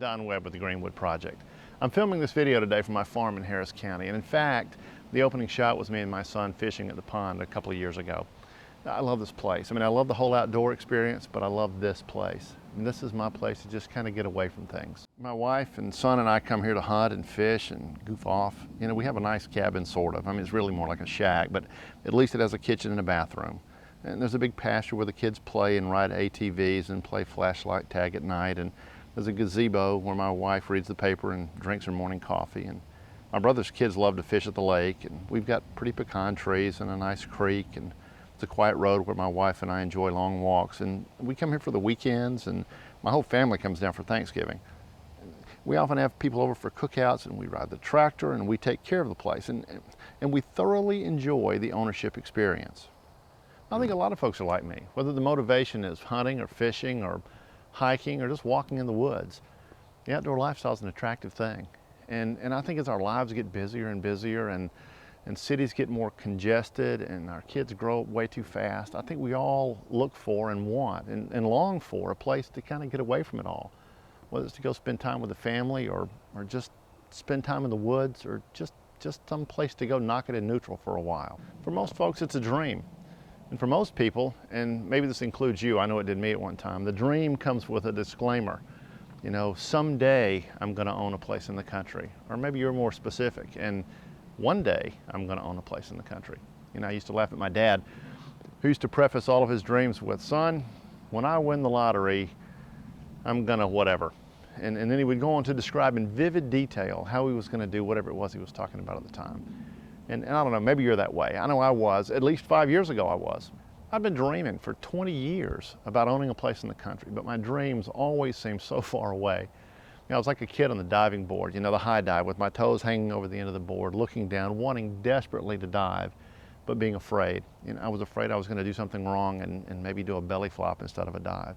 Don Webb with the Greenwood Project. I'm filming this video today from my farm in Harris County, and in fact, the opening shot was me and my son fishing at the pond a couple of years ago. I love this place. I mean, I love the whole outdoor experience, but I love this place. And this is my place to just kind of get away from things. My wife and son and I come here to hunt and fish and goof off. You know, we have a nice cabin, sort of. I mean, it's really more like a shack, but at least it has a kitchen and a bathroom. And there's a big pasture where the kids play and ride ATVs and play flashlight tag at night. And there's a gazebo where my wife reads the paper and drinks her morning coffee. And my brother's kids love to fish at the lake. And we've got pretty pecan trees and a nice creek. And it's a quiet road where my wife and I enjoy long walks. And we come here for the weekends, and my whole family comes down for Thanksgiving. We often have people over for cookouts, and we ride the tractor and we take care of the place. And we thoroughly enjoy the ownership experience. I think a lot of folks are like me, whether the motivation is hunting or fishing or hiking or just walking in the woods. The outdoor lifestyle is an attractive thing. And I think as our lives get busier and busier and cities get more congested and our kids grow up way too fast, I think we all look for and want and long for a place to kind of get away from it all. Whether it's to go spend time with the family or just spend time in the woods or just some place to go knock it in neutral for a while. For most folks, it's a dream. And for most people, and maybe this includes you, I know it did me at one time, the dream comes with a disclaimer. You know, someday I'm going to own a place in the country. Or maybe you're more specific, and one day I'm going to own a place in the country. You know, I used to laugh at my dad, who used to preface all of his dreams with, "Son, when I win the lottery, I'm going to whatever." And then he would go on to describe in vivid detail how he was going to do whatever it was he was talking about at the time. And I don't know, maybe you're that way. I know I was. At least 5 years ago I was. I've been dreaming for 20 years about owning a place in the country, but my dreams always seem so far away. You know, I was like a kid on the diving board, you know, the high dive, with my toes hanging over the end of the board, looking down, wanting desperately to dive, but being afraid. You know, I was afraid I was going to do something wrong and maybe do a belly flop instead of a dive.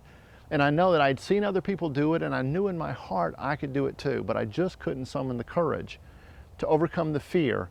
And I know that I'd seen other people do it, and I knew in my heart I could do it too, but I just couldn't summon the courage to overcome the fear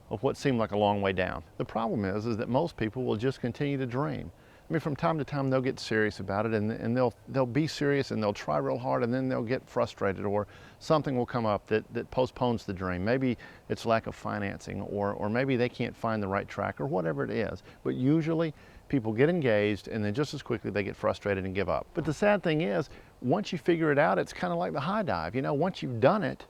of what seemed like a long way down. The problem is that most people will just continue to dream. I mean, from time to time they'll get serious about it, and they'll be serious and they'll try real hard, and then they'll get frustrated, or something will come up that postpones the dream. Maybe it's lack of financing, or maybe they can't find the right track, or whatever it is. But usually people get engaged, and then just as quickly they get frustrated and give up. But the sad thing is, once you figure it out, it's kind of like the high dive. You know, once you've done it,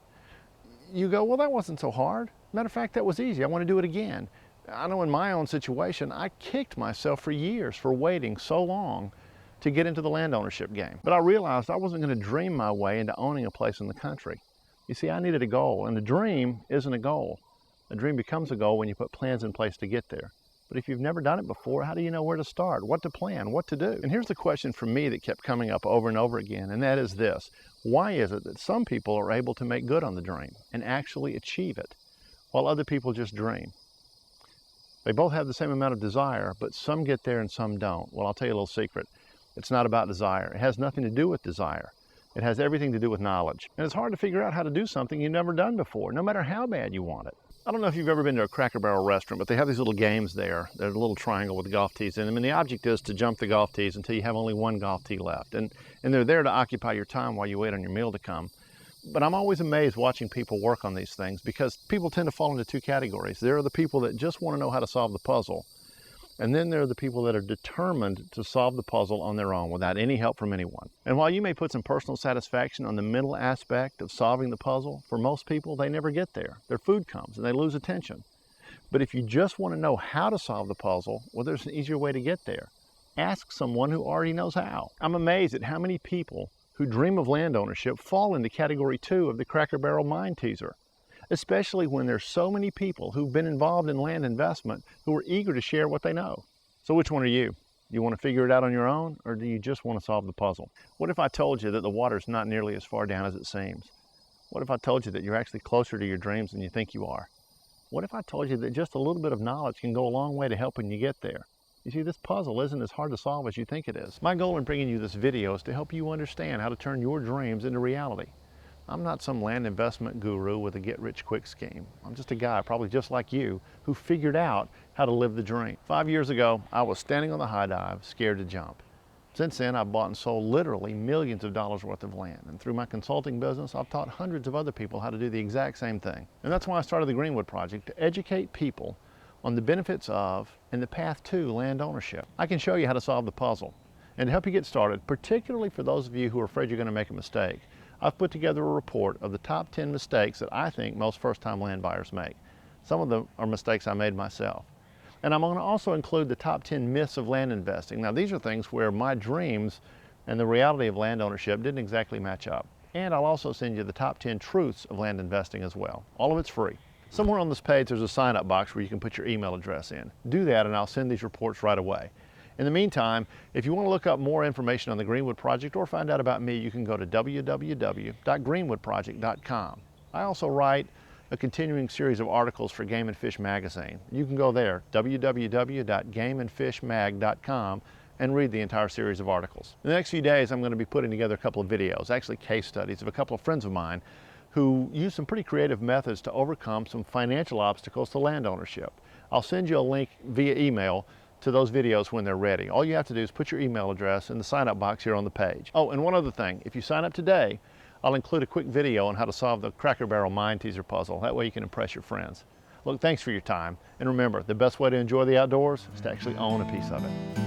you go, well, that wasn't so hard. Matter of fact, that was easy. I want to do it again. I know in my own situation, I kicked myself for years for waiting so long to get into the land ownership game. But I realized I wasn't going to dream my way into owning a place in the country. You see, I needed a goal, and a dream isn't a goal. A dream becomes a goal when you put plans in place to get there. But if you've never done it before, how do you know where to start, what to plan, what to do? And here's the question for me that kept coming up over and over again, and that is this: why is it that some people are able to make good on the dream and actually achieve it, while other people just dream? They both have the same amount of desire, but some get there and some don't. Well, I'll tell you a little secret. It's not about desire. It has nothing to do with desire. It has everything to do with knowledge. And it's hard to figure out how to do something you've never done before, no matter how bad you want it. I don't know if you've ever been to a Cracker Barrel restaurant, but they have these little games there. There's a little triangle with golf tees in them, and the object is to jump the golf tees until you have only one golf tee left. And they're there to occupy your time while you wait on your meal to come. But I'm always amazed watching people work on these things, because people tend to fall into two categories. There are the people that just want to know how to solve the puzzle, and then there are the people that are determined to solve the puzzle on their own without any help from anyone. And while you may put some personal satisfaction on the mental aspect of solving the puzzle, for most people they never get there. Their food comes and they lose attention. But if you just want to know how to solve the puzzle, well, there's an easier way to get there. Ask someone who already knows how. I'm amazed at how many people who dream of land ownership fall into category 2 of the Cracker Barrel mind teaser, especially when there's so many people who've been involved in land investment who are eager to share what they know. So which one are you? Do you want to figure it out on your own, or do you just want to solve the puzzle? What if I told you that the water's not nearly as far down as it seems? What if I told you that you're actually closer to your dreams than you think you are? What if I told you that just a little bit of knowledge can go a long way to helping you get there? You see, this puzzle isn't as hard to solve as you think it is. My goal in bringing you this video is to help you understand how to turn your dreams into reality. I'm not some land investment guru with a get-rich-quick scheme. I'm just a guy, probably just like you, who figured out how to live the dream. 5 years ago, I was standing on the high dive, scared to jump. Since then, I've bought and sold literally millions of dollars worth of land. And through my consulting business, I've taught hundreds of other people how to do the exact same thing. And that's why I started the Greenwood Project, to educate people on the benefits of and the path to land ownership. I can show you how to solve the puzzle. And to help you get started, particularly for those of you who are afraid you're going to make a mistake, I've put together a report of the top 10 mistakes that I think most first-time land buyers make. Some of them are mistakes I made myself. And I'm going to also include the top 10 myths of land investing. Now, these are things where my dreams and the reality of land ownership didn't exactly match up. And I'll also send you the top 10 truths of land investing as well. All of it's free. Somewhere on this page, there's a sign-up box where you can put your email address in. Do that and I'll send these reports right away. In the meantime, if you want to look up more information on the Greenwood Project or find out about me, you can go to www.greenwoodproject.com. I also write a continuing series of articles for Game and Fish magazine. You can go there, www.gameandfishmag.com, and read the entire series of articles. In the next few days, I'm going to be putting together a couple of videos, actually case studies of a couple of friends of mine who use some pretty creative methods to overcome some financial obstacles to land ownership. I'll send you a link via email to those videos when they're ready. All you have to do is put your email address in the sign-up box here on the page. Oh, and one other thing, if you sign up today, I'll include a quick video on how to solve the Cracker Barrel mind teaser puzzle. That way you can impress your friends. Look, thanks for your time. And remember, the best way to enjoy the outdoors is to actually own a piece of it.